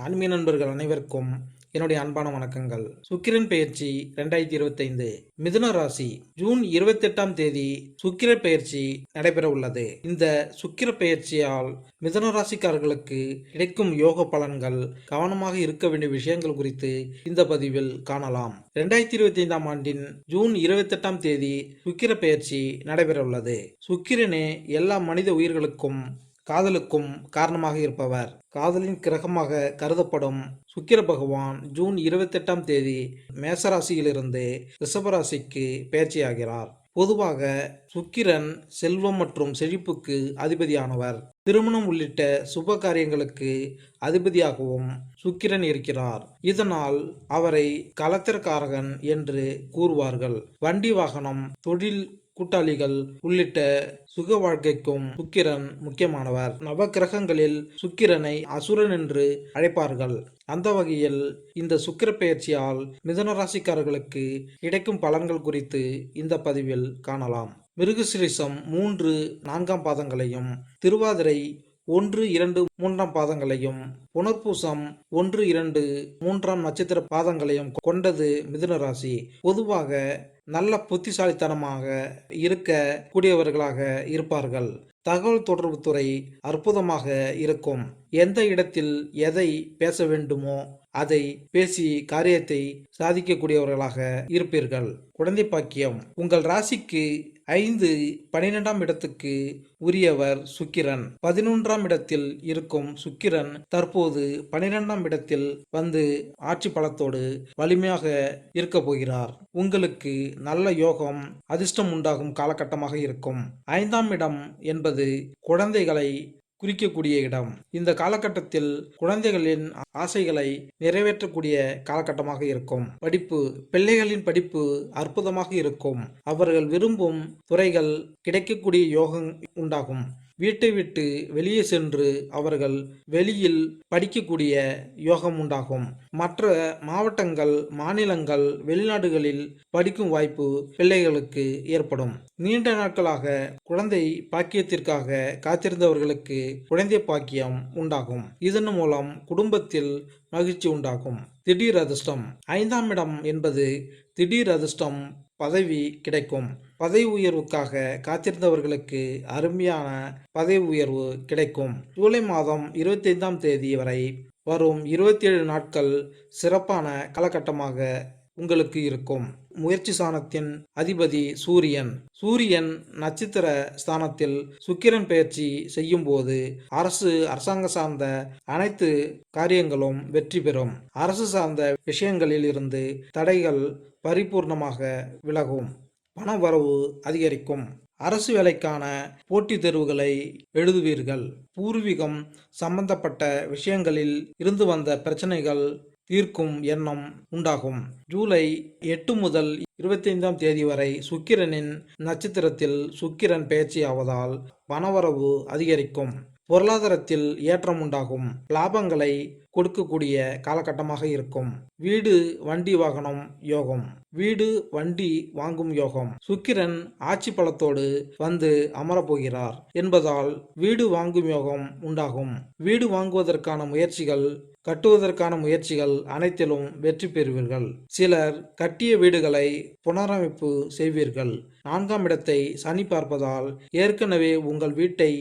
ஆன்மீக நண்பர்கள் அனைவருக்கும் என்னுடைய அன்பான வணக்கங்கள். சுக்கிரன் பெயர்ச்சி 2025 மிதுன ராசி ஜூன் 28ஆம் தேதி சுக்கிர பெயர்ச்சி நடைபெற உள்ளது. இந்த சுக்கிர பெயர்ச்சியால் மிதுன ராசிக்காரர்களுக்கு கிடைக்கும் யோக பலன்கள், கவனமாக இருக்க வேண்டிய விஷயங்கள் குறித்து இந்த பதிவில் காணலாம். 2025ஆம் ஆண்டின் ஜூன் 28ஆம் தேதி சுக்கிர பெயர்ச்சி நடைபெற உள்ளது. சுக்கிரனே எல்லா மனித உயிர்களுக்கும் காதலுக்கும் காரணமாக இருப்பவர். காதலின் கிரகமாக கருதப்படும் சுக்கிர பகவான் ஜூன் 28ஆம் தேதி மேசராசியிலிருந்து ரிஷபராசிக்கு பெயர்ச்சியாகிறார். பொதுவாக சுக்கிரன் செல்வம் மற்றும் செழிப்புக்கு அதிபதியானவர். திருமணம் உள்ளிட்ட சுப காரியங்களுக்கு அதிபதியாகவும் சுக்கிரன் இருக்கிறார். இதனால் அவரை கலத்திரக்காரகன் என்று கூறுவார்கள். வண்டி வாகனம், தொழில், கூட்டாளிகள் உள்ளிட்ட சுக வாழ்க்கைக்கும் சுக்கிரன் முக்கியமானவர். நவ கிரகங்களில் சுக்கிரனை அசுரன் என்று அழைப்பார்கள். அந்த வகையில் இந்த சுக்கிர பெயர்ச்சியால் மிதுன ராசிக்காரர்களுக்கு கிடைக்கும் பலன்கள் குறித்து இந்த பதிவில் காணலாம். மிருகசிரிஷம் 3, 4ஆம் பாதங்களையும், திருவாதிரை 1, 2, 3ஆம் பாதங்களையும், புனர்பூசம் 1, 2, 3ஆம் நட்சத்திர பாதங்களையும் கொண்டது மிதுன ராசி. பொதுவாக நல்ல புத்திசாலித்தனமாக இருக்க கூடியவர்களாக இருப்பார்கள். தகவல் தொடர்பு துறை அற்புதமாக இருக்கும். எந்த இடத்தில் எதை பேச வேண்டுமோ அதை பேசி காரியத்தை சாதிக்கக்கூடியவர்களாக இருப்பீர்கள். குழந்தை பாக்கியம். உங்கள் ராசிக்கு 5, 12ஆம் இடத்துக்கு உரியவர் சுக்கிரன். 11ஆம் இடத்தில் இருக்கும் சுக்கிரன் தற்போது 12ஆம் இடத்தில் வந்து ஆட்சி பலத்தோடு வலிமையாக இருக்க போகிறார். உங்களுக்கு நல்ல யோகம், அதிர்ஷ்டம் உண்டாகும் காலகட்டமாக இருக்கும். 5ஆம் இடம் என்பது குழந்தைகளை குறிக்கக்கூடிய இடம். இந்த காலகட்டத்தில் குழந்தைகளின் ஆசைகளை நிறைவேற்றக்கூடிய காலகட்டமாக இருக்கும். படிப்பு. பிள்ளைகளின் படிப்பு அற்புதமாக இருக்கும். அவர்கள் விரும்பும் துறைகள் கிடைக்கக்கூடிய யோகம் உண்டாகும். வீட்டை விட்டு வெளியே சென்று அவர்கள் வெளியில் படிக்கக்கூடிய யோகம் உண்டாகும். மற்ற மாவட்டங்கள், மாநிலங்கள், வெளிநாடுகளில் படிக்கும் வாய்ப்பு பிள்ளைகளுக்கு ஏற்படும். நீண்ட நாட்களாக குழந்தை பாக்கியத்திற்காக காத்திருந்தவர்களுக்கு குழந்தை பாக்கியம் உண்டாகும். இதன் மூலம் குடும்பத்தில் மகிழ்ச்சி உண்டாகும். திடீர் அதிர்ஷ்டம். 5ஆம் இடம் என்பது திடீர் அதிர்ஷ்டம், பதவி கிடைக்கும். பதவி உயர்வுக்காக காத்திருந்தவர்களுக்கு அருமையான பதவி உயர்வு கிடைக்கும். ஜூலை மாதம் 25ஆம் தேதி வரை வரும் 27 நாட்கள் சிறப்பான காலகட்டமாக உங்களுக்கு இருக்கும். முயற்சி ஸ்தானத்தின் அதிபதி சூரியன். சூரியன் நட்சத்திர ஸ்தானத்தில் சுக்கிரன் பெயர்ச்சி செய்யும் போது அரசாங்க சார்ந்த அனைத்து காரியங்களும் வெற்றி பெறும். அரசு சார்ந்த விஷயங்களில் இருந்து தடைகள் பரிபூர்ணமாக விலகும். பண வரவு அதிகரிக்கும். அரசு வேலைக்கான போட்டித் தேர்வுகளை எழுதுவீர்கள். பூர்வீகம் சம்பந்தப்பட்ட விஷயங்களில் இருந்து வந்த பிரச்சனைகள் தீர்க்கும் எண்ணம் உண்டாகும். ஜூலை 8 முதல் 25ஆம் தேதி வரை சுக்கிரனின் நட்சத்திரத்தில் சுக்கிரன் பெயர்ச்சி ஆவதால் பணவரவு அதிகரிக்கும். பொருளாதாரத்தில் ஏற்றம் உண்டாகும். லாபங்களை கொடுக்கக்கூடிய காலகட்டமாக இருக்கும். வீடு, வண்டி, வாகனம் யோகம். வீடு, வண்டி வாங்கும் யோகம். சுக்கிரன் ஆட்சி பலத்தோடு வந்து அமரப்போகிறார் என்பதால் வீடு வாங்கும் யோகம் உண்டாகும். வீடு வாங்குவதற்கான முயற்சிகள், கட்டுவதற்கான முயற்சிகள் அனைத்திலும் வெற்றி பெறுவீர்கள். சிலர் கட்டிய வீடுகளை புனரமைப்பு செய்வீர்கள். 4ஆம் இடத்தை சனி பார்ப்பதால் ஏற்கனவே உங்கள் வீட்டை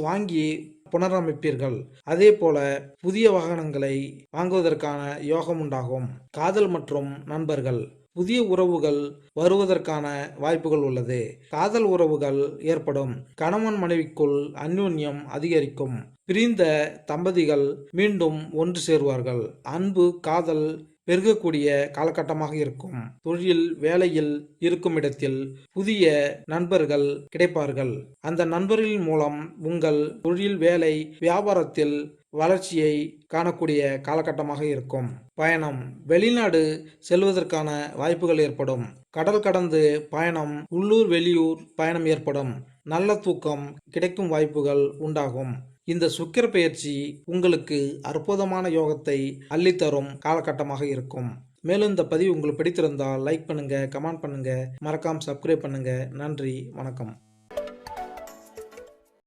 வாங்கி புனரமைப்பீர்கள். அதே போல புதிய வாகனங்களை வாங்குவதற்கான யோகம் உண்டாகும். காதல் மற்றும் நண்பர்கள். புதிய உறவுகள் வருவதற்கான வாய்ப்புகள் உள்ளது. காதல் உறவுகள் ஏற்படும். கணவன் மனைவிக்குள் அந்யோன்யம் அதிகரிக்கும். பிரிந்த தம்பதிகள் மீண்டும் ஒன்று சேருவார்கள். அன்பு, காதல் பெருகக்கூடிய காலகட்டமாக இருக்கும். தொழில், வேலையில் இருக்கும் இடத்தில் புதிய நண்பர்கள் கிடைப்பார்கள். அந்த நண்பர்கள் மூலம் உங்கள் தொழில், வேலை, வியாபாரத்தில் வளர்ச்சியை காணக்கூடிய காலகட்டமாக இருக்கும். பயணம். வெளிநாடு செல்வதற்கான வாய்ப்புகள் ஏற்படும். கடல் கடந்து பயணம், உள்ளூர், வெளியூர் பயணம் ஏற்படும். நல்ல தூக்கம் கிடைக்கும் வாய்ப்புகள் உண்டாகும். இந்த சுக்கிர பெயர்ச்சி உங்களுக்கு அற்புதமான யோகத்தை அள்ளித்தரும் காலகட்டமாக இருக்கும். மேலும் இந்த பதிவு உங்களுக்கு பிடித்திருந்தால் லைக் பண்ணுங்க, கமெண்ட் பண்ணுங்க, மறக்காம சப்ஸ்கிரைப் பண்ணுங்க. நன்றி, வணக்கம்.